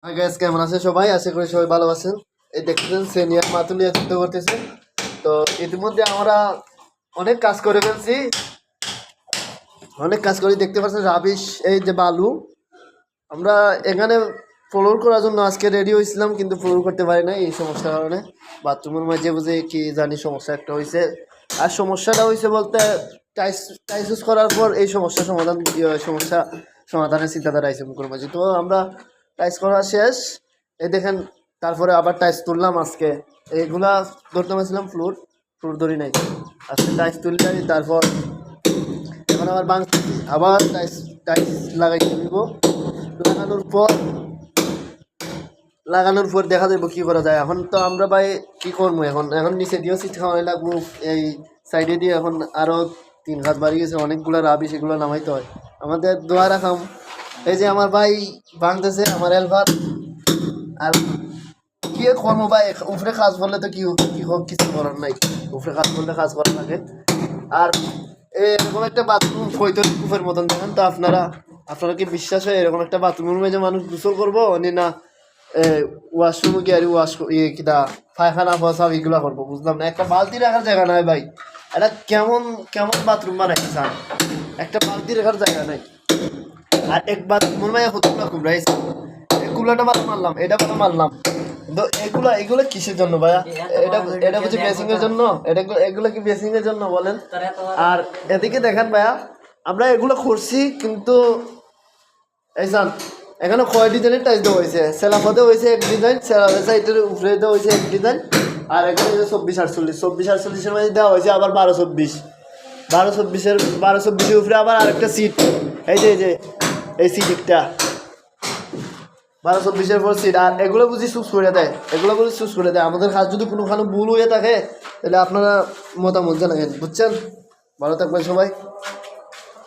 Hi guys, কেমন আছে সবাই? আশা করি সবাই ভালো আছেন। এই দেখতেছেন সিনিয়র মাতুলিয়া যুদ্ধ করতেছে। তো ইতিমধ্যে আমরা অনেক কাজ করে ফেলছি, অনেক কাজ করে দেখতে পাচ্ছেন রাবিশ এই যে বালু আমরা এখানে ফ্লোর করার জন্য আজকে রেডি হয়েছিলাম, কিন্তু ফ্লোর করতে পারি না এই সমস্যার কারণে। বাথরুমের মাঝে বুঝে কি জানি সমস্যা একটা হয়েছে। আর সমস্যাটা হয়েছে বলতে টাইস টাইস ইউজ করার পর এই সমস্যা সমাধানের চিন্তাধারা আছে মুখের মাঝে। তো আমরা টাইস করা শেষ, এই দেখেন। তারপরে আবার টাইস তুললাম আজকে। এইগুলা ধরতে পারছিলাম ফ্লোর ফ্লোর ধরি নাই, আজকে টাইস তুললাম। তারপর এখন আবার আবার টাইস টাইস লাগাইতে দিব। লাগানোর পর দেখা যাবো কি করা যায়। এখন তো আমরা ভাই কি করবো, এখন এখন নিচে দিয়েও সিট খাওয়াই লাগবো। এই সাইডে দিয়ে এখন আরও 3 হাত বাড়ি গেছে, অনেকগুলো রাবি, সেগুলো নামাইতে হয় আমাদের। দোয়া রাখাম। এই যে আমার ভাই ভাঙতেছে আমার এলভার। আর কি করবো ভাই, উপরে কাজ করলে তো কি হোক, কিছু করার নাই। উপরে কাজ করলে কাজ করা লাগে। আর এরকম একটা বাথরুম ফৈতর কূপের মতন দেখেন তো আপনারা কি বিশ্বাস হয় এরকম একটা বাথরুমের মধ্যে মানুষ গোসল করবো না ওয়াশরুমে গিয়ে কিটা পায়খানা বসাব এগুলা করবো? বুঝলাম না। একটা বালতি রাখার জায়গা নাই ভাই। এটা কেমন কেমন বাথরুম বানাইছে স্যার, একটা বালতি রাখার জায়গা নাই। আর এক বাথরুমের মাঝে হতুলা কুমড়াইছে, এই কুলাটা মারলাম, এটা মারলাম। তো এগুলো কিসের জন্য ভাইয়া? এটা বুঝি বেসিং এর জন্য? এগুলো কি বেসিং এর জন্য বলেন? আর এদিকে দেখেন ভাইয়া, আমরা এগুলো করছি, কিন্তু এইসান এখানে কয় ডিজাইনের টাইস দেওয়া হয়েছে। সেলাফতে হয়েছে এক ডিজাইন, সাইডের উপরে দেওয়া হয়েছে এক ডিজাইন। আর এখানে 24-48 মধ্যে দেওয়া হয়েছে আবার 12-24 উপরে আবার আরেকটা সিট। এই যে এই সিট একটা 12-24 পর সিট। আর এগুলো বুঝি চুজ করে দেয়, আমাদের কাজ যদি কোনোখানে ভুল হয়ে থাকে তাহলে আপনারা মতামত জানাবেন, বুঝছেন? ভালো থাকবেন সবাই।